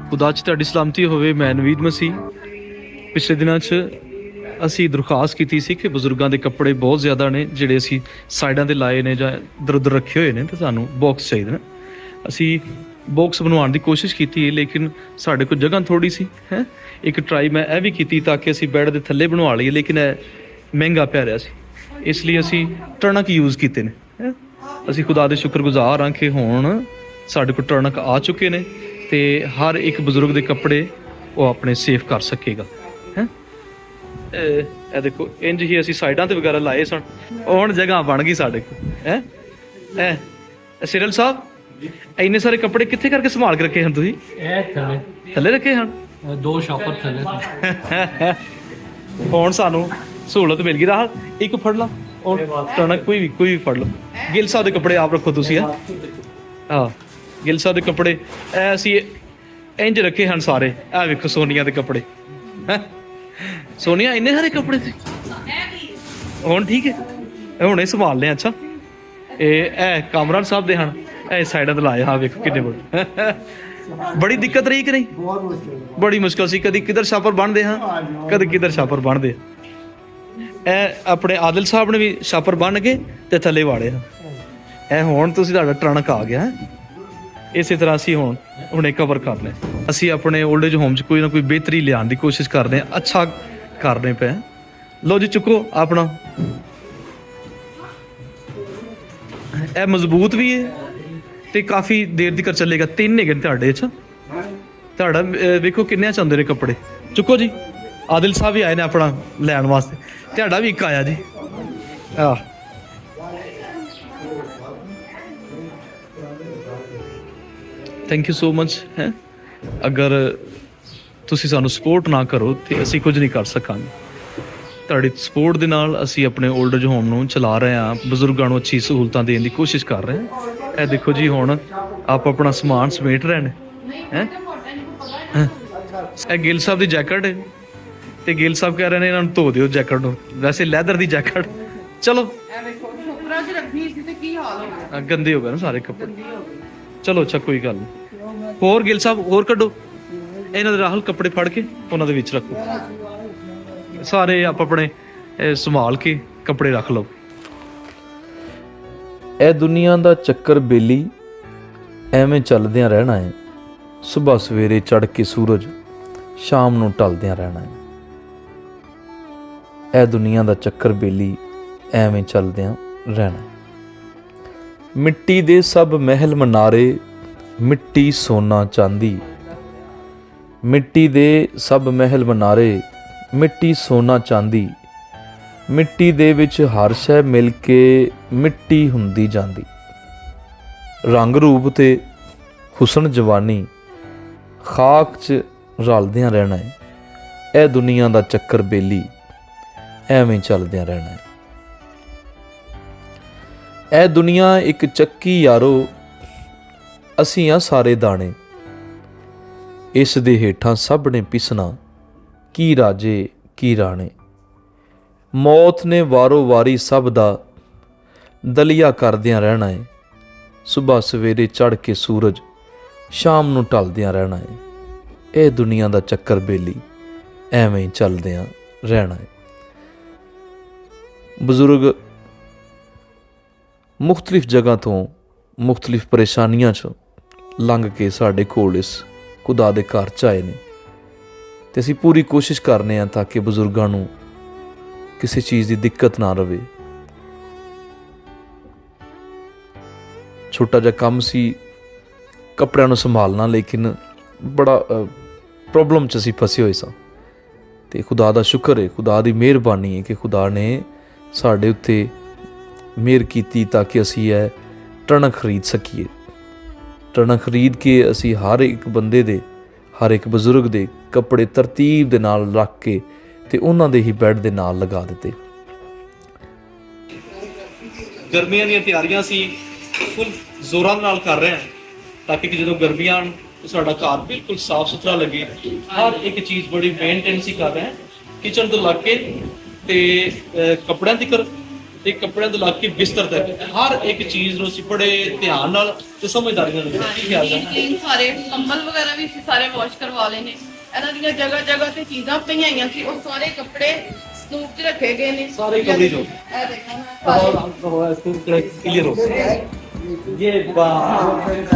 खुदा च तुहाडी सलामती होवे। मैं नवीद मसीह। पिछले दिनों असी दरखास्त की सी कि बजुर्गों के कपड़े बहुत ज़्यादा ने जिहड़े असी साइडों ते लाए ने जां इधर उधर रखे हुए ने, तो सानू बॉक्स चाहिए ने। असी बॉक्स बनवाने की कोशिश की लेकिन साढ़े को जगह थोड़ी सी है। एक ट्राई मैं यह भी की ताकि असी बैड के थले बनवा लीए, लेकिन महंगा पै रहा सी, इसलिए असी टर्नक यूज़ किए हैं। असी खुदा दे शुक्रगुजार हाँ कि हुण साढ़े को टर्नक आ चुके ने ते हर एक बजुर्ग के कपड़े वो अपने सेफ कर सकेगा है। ए देखो इंज ही असी साइडों ते वगैरह लाए सन, हुण जगह बन गई साढ़े को है। सिरल साहब इन्ने सारे कपड़े कित्थे करके संभाल के रखे हैं तुसीं? थले रखे हैं, दो शॉपर थले। हुण सानू सहूलत मिल गई। राह एक फड़ ला और टर्नक कोई भी फड़ लो। गिल साहब के कपड़े आप रखो तुसीं। हाँ गिल साहब के कपड़े असी इंज रखे हैं सारे। ए वेखो सोनिया के कपड़े हैं। सोनिया इन्ने सारे कपड़े थे, हुण ठीक है, हुणे संभाल लिया। अच्छा ए कामरान साहब दे हैं, ए साइडों ते लाए। हाँ वेखो किन्ने बड़े। बड़ी दिक्कत रही कि नहीं? बड़ी मुश्किल सी, कदी किधर छापर बनते हैं, कदी किधर छापर बनते। ए अपने आदिल साहब ने भी छापर बन के ते थले वाड़े हैं। ए हुण तुसीं तुहाडा टर्नक आ गया है। इस तरह असी हुणे कवर करने, असी अपने ओल्ड एज होम च कोई ना कोई बेहतरी लियाने की कोशिश करते हैं, अच्छा करने पे। लो जी चुको अपना। यह मजबूत भी है तो काफ़ी देर तक चलेगा। 3 है तुहाडे च, तुहाडा वेखो किन्ने च आंदे ने कपड़े। चुको जी, आदिल साहब भी आए ने अपना लैन वास्ते, तुहाडा भी एक आया जी। थैंक यू सो मच है। अगर तुसी सानू सपोर्ट ना करो तो असी कुछ नहीं कर सकांगे। तुहाडी सपोर्ट दे नाल असी अपने ओल्ड एज होम नूं चला रहे हैं, बजुर्गों को अच्छी सहूलतां देने की कोशिश कर रहे हैं। ए देखो जी हुण आप अपना समान समेट रहे हैं। ए गिल साहब की जैकेट है तो गिल साहब कह रहे हैं इन्होंने धो दिओ जैकेट नूं, वैसे लैदर की जैकेट। चलो गंदे हो गए ना सारे कपड़े। चलो अच्छा कोई गल नहीं। होर गिल साहब होर कड्डो, इन्हों राहुल कपड़े फड़ के उन्होंने विच रखो। सारे आप अपने संभाल के कपड़े रख लो। ए दुनिया दा चक्कर बेली एवें चलदियां रहना है। सुबह सवेरे चढ़ के सूरज शाम नूं ढलदियां रहना है। ए दुनिया दा चक्कर बेली एवें चलदियां रहना है। मिट्टी दे सब महल मनारे, मिट्टी सोना चांदी। मिट्टी दे सब महल मनारे, मिट्टी सोना चांदी। मिट्टी दे विच हर शै मिल के मिट्टी हुंदी जांदी। रंग रूप ते हुसन जवानी खाक च रलदियां रहना है। ए दुनिया दा चक्कर बेली एवें चलदियां रहना है। ए दुनिया एक चक्की यारो, असी आ सारे दाने। इस दे हेठां सब ने पिसना, की राजे की राणे। मौत ने वारो वारी सब दा दलिया करदियां रहना है। सुबह सवेरे चढ़ के सूरज शाम नूं ढलदियां रहना है। ए दुनिया दा चक्कर बेली एवें चलदियां रहना है। बजुर्ग मुख्तलिफ जगह तो मुख्तलिफ परेशानियां चों लंघ के साढ़े कोल इस खुदा दे घर च आए ने ते असीं पूरी कोशिश करने हैं ताकि बजुर्गों नूं किसी चीज़ की दिक्कत ना रहे। छोटा जिहा काम सी कपड़िਆਂ ਨੂੰ संभालना, लेकिन बड़ा प्रॉब्लम च असीं फसे होए सां ते खुदा दा शुक्र है, खुदा दी मेहरबानी है कि खुदा ने साढ़े उत्ते मेहर कीती ताकि असी यह टर्नक खरीद सकीए। टर्नक खरीद के असी हर एक बंदे दे, हर एक बजुर्ग दे कपड़े तरतीब दे नाल रख के ते उन्हां दे ही बैड दे नाल लगा दिते। गर्मियां दी तैयारियां सी फुल जोरां नाल कर रहे हैं ताकि जो गर्मियां आन तो साडा घर बिल्कुल साफ सुथरा लगे। हर एक चीज़ बड़ी मेनटेन सी कर रहे हैं, किचन तो लग के ते कपड़ियां तक ਤੇ ਕੱਪੜਿਆਂ ਤੋਂ ਲੱਗ ਕੇ ਬਿਸਤਰ ਤੱਕ ਹਰ ਇੱਕ ਚੀਜ਼ ਨੂੰ ਅਸੀਂ ਬੜੇ ਧਿਆਨ ਨਾਲ ਤੇ ਸਮਝਦਾਰੀ ਨਾਲ ਰੱਖਿਆ। ਕੀ ਖਿਆਲ ਹੈ? ਕਲੀਨ ਸਾਰੇ ਕੰਬਲ ਵਗੈਰਾ ਵੀ ਅਸੀਂ ਸਾਰੇ ਵਾਸ਼ ਕਰਵਾ ਲਏ ਨੇ। ਇਹਨਾਂ ਦੀਆਂ ਜਗ੍ਹਾ ਜਗ੍ਹਾ ਤੇ ਚੀਜ਼ਾਂ ਪਈਆਂ ਹੋਈਆਂ ਸੀ, ਉਹ ਸਾਰੇ ਕੱਪੜੇ ਸਨੂਪ 'ਚ ਰੱਖੇ ਗਏ ਨੇ। ਸਾਰੇ ਕਵਰੇਜ ਹੋ ਇਹ ਦੇਖੋ ਨਾ, ਸਾਰੇ ਕਲੀਅਰ ਹੋ। ਇਹ ਬਾਤ